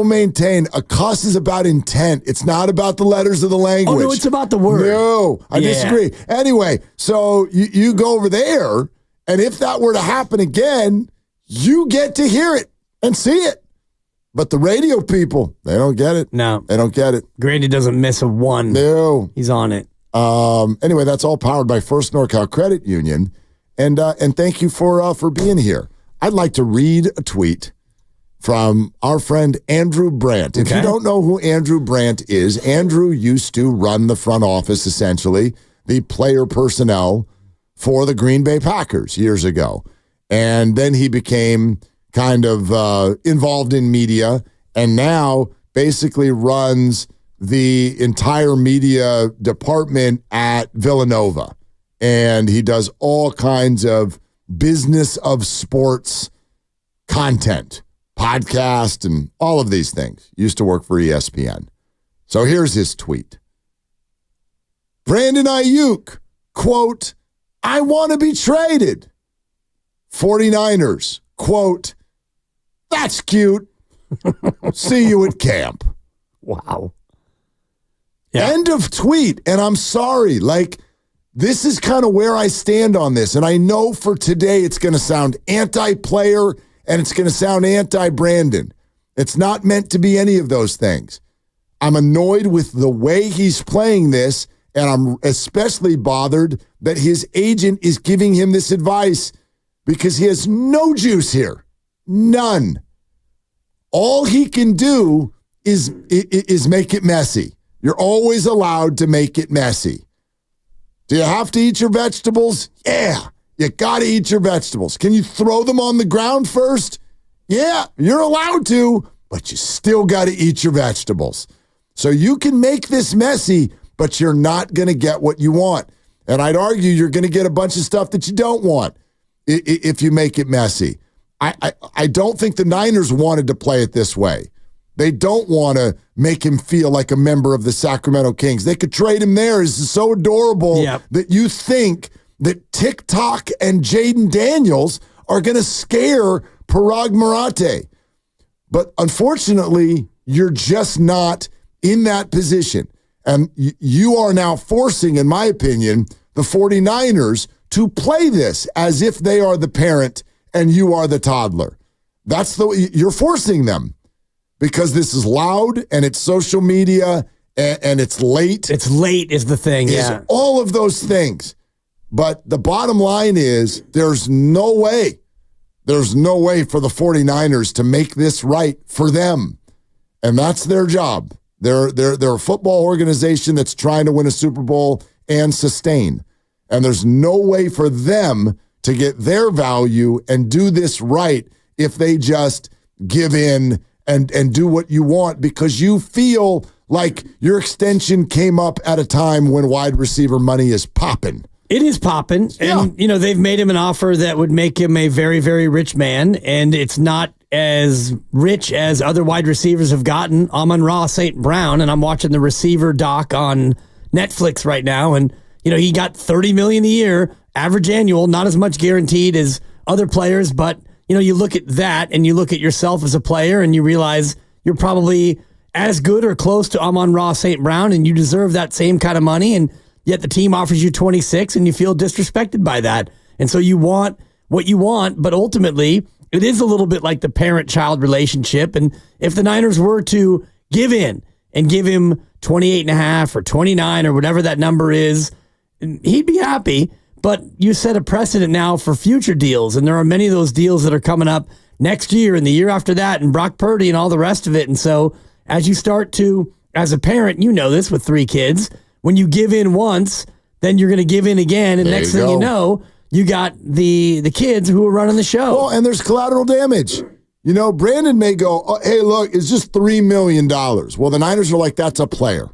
maintain a cuss is about intent. It's not about the letters of the language. Oh, no, it's about the word. No, I disagree. Anyway, so you go over there, and if that were to happen again, you get to hear it and see it. But the radio people, they don't get it. No. They don't get it. Grady doesn't miss a one. No. He's on it. Anyway, that's all powered by First NorCal Credit Union. And thank you for being here. I'd like to read a tweet from our friend Andrew Brandt. If you don't know who Andrew Brandt is, Andrew used to run the front office, essentially, the player personnel for the Green Bay Packers years ago. And then he became kind of involved in media and now basically runs the entire media department at Villanova. And he does all kinds of business of sports content, podcast, and all of these things. Used to work for ESPN. So here's his tweet. Brandon Aiyuk, quote, I want to be traded. 49ers, quote, that's cute. See you at camp. Wow. Yeah. End of tweet. And I'm sorry. This is kind of where I stand on this. And I know for today it's going to sound anti-player and it's going to sound anti-Brandon. It's not meant to be any of those things. I'm annoyed with the way he's playing this, and I'm especially bothered that his agent is giving him this advice because he has no juice here. None. All he can do is make it messy. You're always allowed to make it messy. Do you have to eat your vegetables? Yeah, you got to eat your vegetables. Can you throw them on the ground first? Yeah, you're allowed to, but you still got to eat your vegetables. So you can make this messy, but you're not going to get what you want. And I'd argue you're going to get a bunch of stuff that you don't want if you make it messy. I don't think the Niners wanted to play it this way. They don't want to make him feel like a member of the Sacramento Kings. They could trade him there. It's so adorable that you think that TikTok and Jaden Daniels are going to scare Parag Marate. But unfortunately, you're just not in that position. And you are now forcing, in my opinion, the 49ers to play this as if they are the parent and you are the toddler. You're forcing them. Because this is loud and it's social media and it's late. It's late is the thing, yeah. All of those things. But the bottom line is there's no way for the 49ers to make this right for them. And that's their job. They're a football organization that's trying to win a Super Bowl and sustain. And there's no way for them to get their value and do this right if they just give in and do what you want because you feel like your extension came up at a time when wide receiver money is popping. It is popping. Yeah. And, they've made him an offer that would make him a very, very rich man. And it's not as rich as other wide receivers have gotten. Amon-Ra St. Brown, and I'm watching the receiver doc on Netflix right now. And, he got $30 million a year, average annual, not as much guaranteed as other players, but you look at that and you look at yourself as a player and you realize you're probably as good or close to Amon-Ra St. Brown and you deserve that same kind of money, and yet the team offers you 26 and you feel disrespected by that. And so you want what you want, but ultimately it is a little bit like the parent-child relationship. And if the Niners were to give in and give him 28.5 or 29 or whatever that number is, he'd be happy. But you set a precedent now for future deals, and there are many of those deals that are coming up next year and the year after that, and Brock Purdy and all the rest of it. And so as you start to, as a parent, this with 3 kids, when you give in once, then you're going to give in again, and next thing you know, you got the kids who are running the show. Well, and there's collateral damage. Brandon may go, oh, hey, look, it's just $3 million. Well, the Niners are like, that's a player.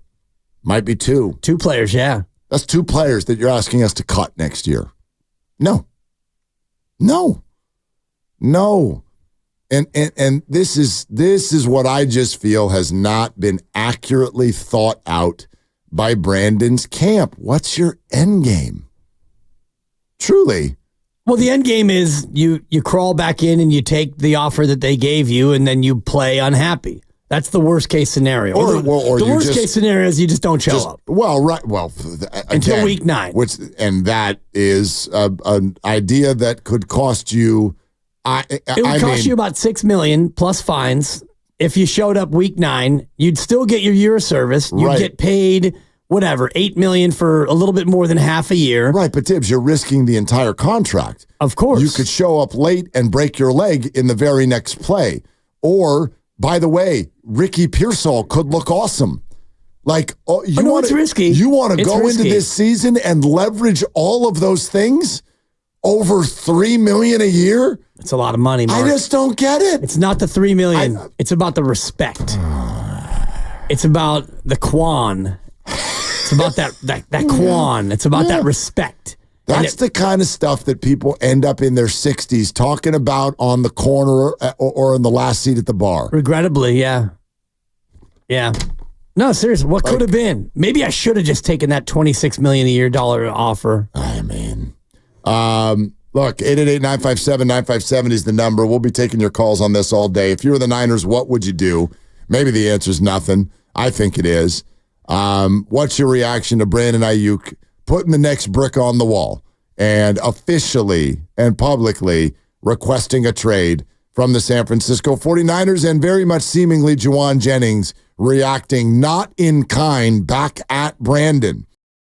Might be 2. 2 players, yeah. That's 2 players that you're asking us to cut next year. No. And this is what I just feel has not been accurately thought out by Brandon's camp. What's your end game? Truly. Well, the end game is you crawl back in and you take the offer that they gave you and then you play unhappy. That's the worst case scenario. Or the worst case scenario is you just don't show up. Well, right. Well, until week 9. And that is an idea that could cost you. It would cost you about $6 million plus fines. If you showed up week 9, you'd still get your year of service. You'd get paid whatever, $8 million for a little bit more than half a year. Right, but Dibs, you're risking the entire contract. Of course. You could show up late and break your leg in the very next play. Or, by the way, Ricky Pearsall could look awesome. Like, it's risky. You want to go risky. into this season and leverage all of those things over $3 million a year? It's a lot of money, Mark. I just don't get it. It's not the $3 million. It's about the respect. It's about the quan. It's about that quan. It's about that respect. That's the kind of stuff that people end up in their 60s talking about on the corner or in the last seat at the bar. Regrettably, yeah. Yeah. No, seriously, what could have been? Maybe I should have just taken that $26 million a year offer. I mean, look, 888-957-957 is the number. We'll be taking your calls on this all day. If you were the Niners, what would you do? Maybe the answer is nothing. I think it is. What's your reaction to Brandon Aiyuk putting the next brick on the wall and officially and publicly requesting a trade from the San Francisco 49ers, and very much seemingly Juwan Jennings reacting not in kind back at Brandon?